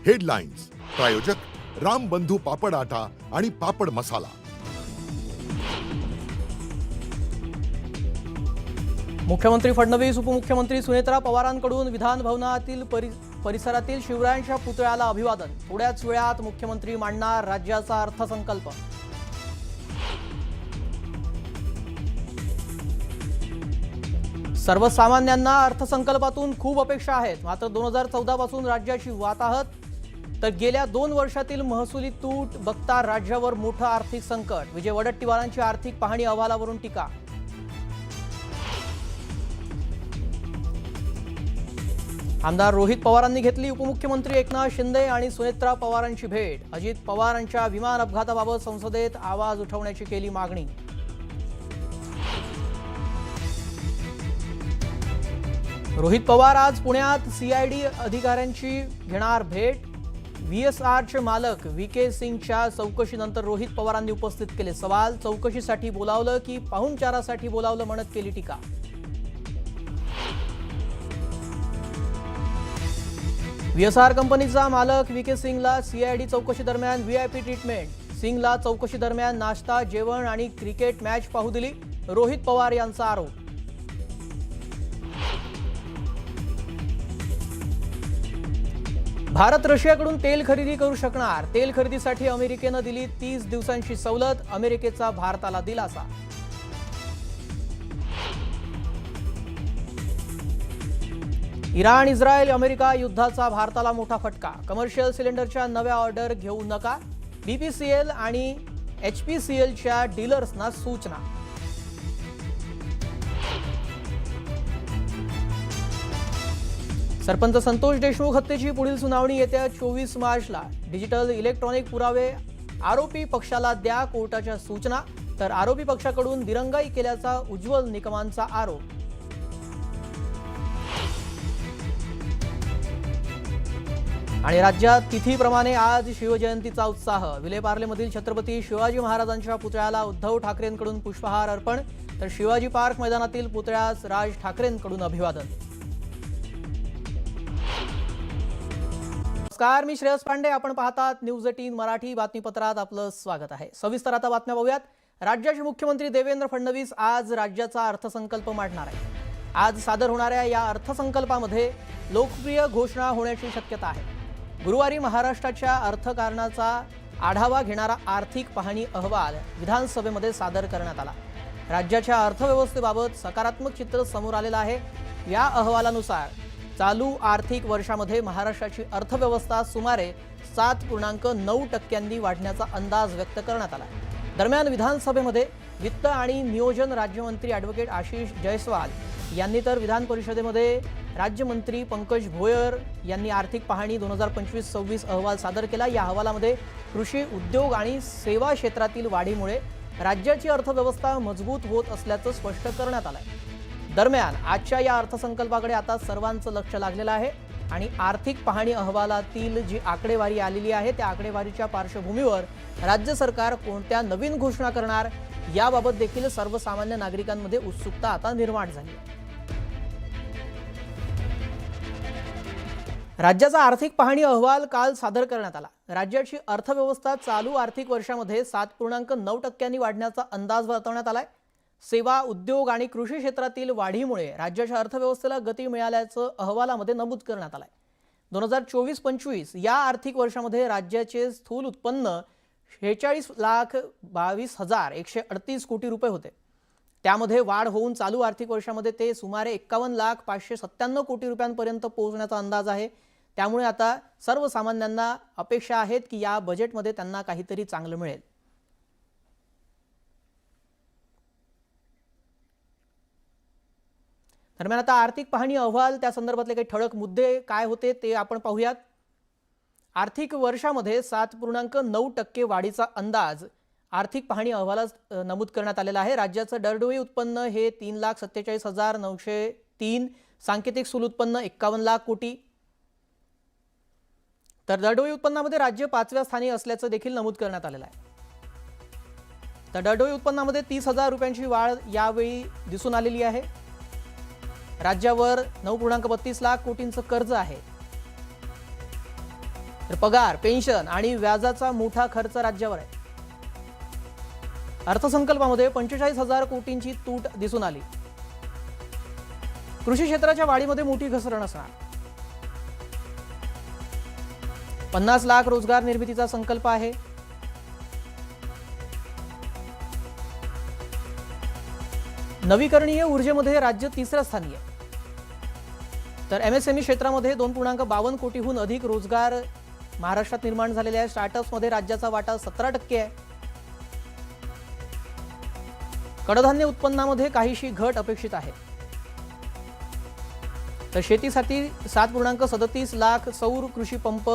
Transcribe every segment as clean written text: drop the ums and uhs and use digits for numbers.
Headlines प्रायोजक राम बंधू पापड आटा आणि पापड मसाला। मुख्यमंत्री फडणवीस उपमुख्यमंत्री सुनेत्रा पवारांकडून विधान भवनातील परिसरातील शिवरायांच्या पुतळ्याला अभिवादन। थोड्याच वेळात मुख्यमंत्री मांडणार राज्याचा अर्थसंकल्प। सर्वसामान्यांना अर्थसंकल्पातून खूप अपेक्षा आहेत, मात्र 2014 पासून राज्याची वाताहत तर गेल्या 2 वर्षातील महसुली तूट बघता राज्यावर मोठं आर्थिक संकट। विजय वडेट्टीवारांची आर्थिक पाहणी अहवालावरून टीका। आमदार रोहित पवारांनी घेतली उपमुख्यमंत्री एकनाथ शिंदे आणि सुनेत्रा पवारांची भेट। अजित पवारांच्या विमान अपघाताबाबत संसदेत आवाज उठवण्याची केली मागणी। रोहित पवार आज पुण्यात सीआयडी अधिकाऱ्यांची घेणार भेट। व्हीएसआरचे मालक व्हीके सिंगच्या चौकशीनंतर रोहित पवारांनी उपस्थित केले सवाल। चौकशीसाठी बोलावलं की पाहुणचारासाठी बोलावलं म्हणत केली टीका। व्हीएसआर कंपनीचा मालक व्हीके सिंगला सीआयडी चौकशी दरम्यान व्हीआयपी ट्रीटमेंट। सिंगला चौकशी दरम्यान नाश्ता, जेवण आणि क्रिकेट मॅच पाहू दिली, रोहित पवार यांचा आरोप। भारत रशियाकडून तेल खरेदी करू शकणार। तेल खरेदीसाठी अमेरिकेनं दिली 30 दिवसांची सवलत। अमेरिकेचा भारताला दिलासा। इराण, इस्रायल, अमेरिका युद्धाचा भारताला मोठा फटका। कमर्शियल सिलेंडरच्या नव्या ऑर्डर घेऊ नका, बीपीसीएल आणि एचपीसीएलच्या डीलर्सना सूचना। सरपंच संतोष देशमुख हत्येची पुढील सुनावणी येत्या 24 मार्चला। डिजिटल इलेक्ट्रॉनिक पुरावे आरोपी पक्षाला द्या, कोर्टाच्या सूचना। तर आरोपी पक्षाकडून दिरंगाई केल्याचा उज्ज्वल निकमांचा आरोप। आणि राज्यात तिथीप्रमाणे आज शिवजयंतीचा उत्साह। विलेपार्लेमधील छत्रपती शिवाजी महाराजांच्या पुतळ्याला उद्धव ठाकरेंकडून पुष्पहार अर्पण, तर शिवाजी पार्क मैदानातील पुतळ्यास राज ठाकरेंकडून अभिवादन। नमस्कार, मी श्रेयस पांडे, आपण पाहतात न्यूज 18 मराठी बातमीपत्रात आपलं स्वागत आहे। सविस्तर आता बातम्या पाहूयात। राज्याचे मुख्यमंत्री देवेंद्र फडणवीस आज राज्याचा अर्थसंकल्प मांडणार आहेत। आज सादर होणाऱ्या या अर्थसंकल्पामध्ये लोकप्रिय घोषणा होण्याची शक्यता आहे। गुरुवारी महाराष्ट्राच्या अर्थकारणाचा आढावा घेणारा आर्थिक पाहणी अहवाल विधानसभेमध्ये सादर करण्यात आला। राज्याच्या अर्थव्यवस्थेबाबत सकारात्मक चित्र समोर आलेलं आहे। या अहवालानुसार चालू आर्थिक वर्षामध्ये महाराष्ट्राची अर्थव्यवस्था सुमारे 7.9% वाढण्याचा अंदाज व्यक्त करण्यात आला। दरम्यान विधानसभेमध्ये वित्त आणि नियोजन राज्यमंत्री ॲडव्होकेट आशिष जयस्वाल यांनी तर विधान परिषदेमध्ये राज्यमंत्री पंकज भोयर यांनी आर्थिक पाहणी 2025-26 अहवाल सादर केला। या अहवालामध्ये कृषी, उद्योग आणि सेवा क्षेत्रातील वाढीमुळे राज्याची अर्थव्यवस्था मजबूत होत असल्याचं स्पष्ट करण्यात आलं आहे। दरम्यान आजच्या या अर्थसंकल्पाकडे आता सर्वांचं लक्ष लागलेलं आहे आणि आर्थिक पाहणी अहवालातील जी आकडेवारी आलेली आहे त्या आकडेवारीच्या पार्श्वभूमीवर राज्य सरकार कोणत्या नवीन घोषणा करणार याबाबत देखील सर्वसामान्य नागरिकांमध्ये उत्सुकता आता निर्माण झाली आहे। राज्याचा आर्थिक पाहणी अहवाल काल सादर करण्यात आला। राज्याची अर्थव्यवस्था चालू आर्थिक वर्षामध्ये 7.9% वाढण्याचा अंदाज वर्तवण्यात आलाय। सेवा, उद्योग आणि कृषी क्षेत्रातील वाढीमुळे राज्याच्या अर्थव्यवस्थेला गती मिळाल्याचं अहवालामध्ये नमूद करण्यात आलंय। 2024-25 या आर्थिक वर्षामध्ये राज्याचे स्थूल उत्पन्न 46,22,138 कोटी रुपये होते। त्यामध्ये वाढ होऊन चालू आर्थिक वर्षामध्ये ते सुमारे 51,597 कोटी रुपयांपर्यंत पोहोचण्याचा अंदाज आहे। त्यामुळे आता सर्वसामान्यांना अपेक्षा आहेत की या बजेटमध्ये त्यांना काहीतरी चांगलं मिळेल। दरम्यान आता आर्थिक पाहणी अहवाल त्या संदर्भातले काही ठळक मुद्दे काय होते ते आपण पाहूयात। आर्थिक वर्षामध्ये 7.9% वाढीचा अंदाज आर्थिक पाहणी अहवालात नमूद करण्यात आलेला आहे। राज्याचं दरडोई उत्पन्न हे 3,47,903, सांकेतिक स्थूल उत्पन्न 51 लाख कोटी। तर दरडोई उत्पन्नामध्ये राज्य 5व्या स्थानी असल्याचं देखील नमूद करण्यात आलेलं आहे। तर दरडोई उत्पन्नामध्ये 30,000 रुपयांची वाढ यावेळी दिसून आलेली आहे। राज्यावर 9.32 लाख कोटींचं कर्ज आहे। तर पगार, पेन्शन आणि व्याजाचा मोठा खर्च राज्यावर आहे. अर्थसंकल्पामध्ये 45,000 कोटींची तूट दिसून आली. कृषी क्षेत्राच्या वाढीमध्ये मोठी घसरण असणार. 50 लाख रोजगार निर्मितीचा संकल्प आहे. नवीकरणीय ऊर्जेमध्ये राज्य तिसऱ्या स्थानी आहे. तर एमएसएमई क्षेत्रामध्ये 2.52 कोटीहून अधिक रोजगार महाराष्ट्रात निर्माण झालेले आहे. स्टार्टअप्समध्ये राज्याचा वाटा 17% आहे. कडधान्य उत्पन्नामध्ये काहीशी घट अपेक्षित आहे. तर शेतीसाठी 7.37 लाख सौर कृषी पंप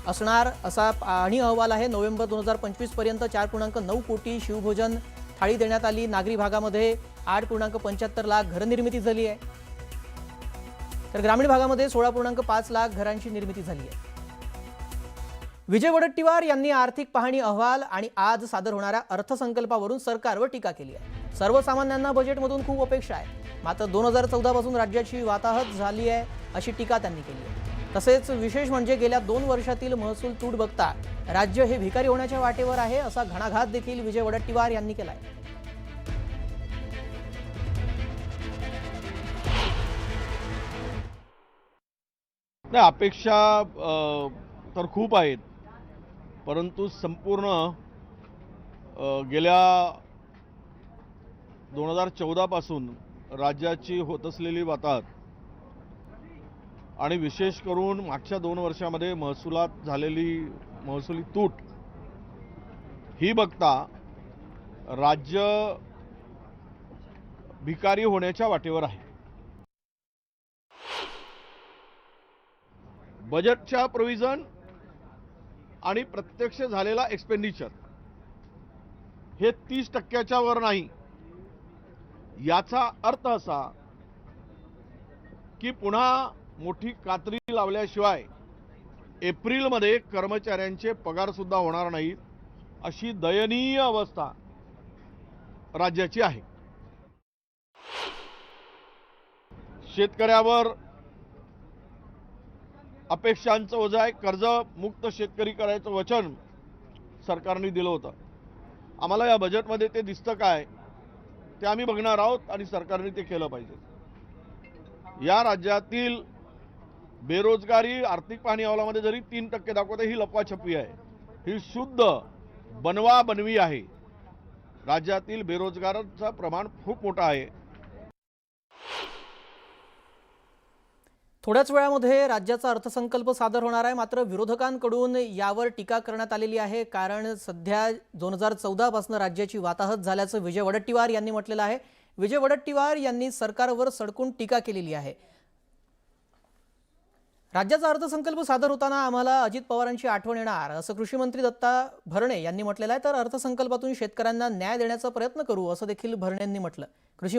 असणार असा पाहणी अहवाल आहे. नोव्हेंबर 2025 पर्यंत 4.9 कोटी शिवभोजन थाळी देण्यात आली. नागरी भागामध्ये 8.75 लाख घरनिर्मिती झाली आहे. तर ग्रामीण भागामध्ये 16.5 लाख घरांची निर्मिती झाली आहे. विजय वडेट्टीवार यांनी आर्थिक पाहणी अहवाल आणि आज सादर होणाऱ्या अर्थसंकल्पावरून सरकारवर टीका केली आहे. सर्वसामान्यांना बजेटमधून खूप अपेक्षा आहे, मात्र 2014 पासून राज्याची वाताहत झाली आहे अशी टीका त्यांनी केली आहे. तसेच विशेष म्हणजे गेल्या 2 वर्षातील महसूल तूट बघता राज्य हे भिकारी होण्याच्या वाटेवर आहे असा घणाघात देखील विजय वडेट्टीवार यांनी केला आहे. नाही, अपेक्षा तर खूप आहेत, परंतु संपूर्ण गेल्या 2014 पासून राज्याची होत असलेली वाताहत आणि विशेष करून मागच्या 2 वर्षामध्ये महसुलात झालेली महसुली तूट ही बघता राज्य भिकारी होण्याच्या वाटेवर आहे. बजेटच्या प्रोव्हिजन आणि प्रत्यक्ष झालेला एक्सपेंडिचर हे 30% वर नाही. याचा अर्थ असा की पुन्हा मोठी कात्री लावल्याशिवाय एप्रिलमध्ये कर्मचाऱ्यांचे पगार सुद्धा होणार नाहीत अशी दयनीय अवस्था राज्याची आहे. शेतकऱ्यावर अपेक्षांचं ओझं आहे. कर्जमुक्त शेतकरी करायचं वचन सरकारने दिलं होतं. आम्हाला या बजेटमध्ये ते दिसतं काय ते आम्ही बघणार आहोत आणि सरकारने ते केलं पाहिजे. या राज्यातील बेरोजगारी आर्थिक पाहणी अहवालामध्ये जरी 3% दाखवते, ही लपवाछपवी आहे, ही शुद्ध बनवाबनवी आहे. राज्यातील बेरोजगारांचं प्रमाण खूप मोठं आहे. थोड्याच वेळामध्ये राज्याचा अर्थसंकल्प सादर होणार आहे, मात्र विरोधकांकडून यावर टीका करण्यात आलेली आहे. कारण सध्या 2014 पासून राज्याची वाताहत झाल्याचं विजय वडेट्टीवार यांनी म्हटलेलं आहे. विजय वडेट्टीवार यांनी सरकारवर सडकून टीका केलेली आहे. राज्याचा अर्थसंकल्प सादर होताना आम्हाला अजित पवारांची आठवण येणार असं कृषी मंत्री दत्ता भरणे यांनी म्हटलेलं आहे. तर अर्थसंकल्पातून शेतकऱ्यांना न्याय देण्याचा प्रयत्न करू असं देखील भरणे यांनी म्हटलं. कृषी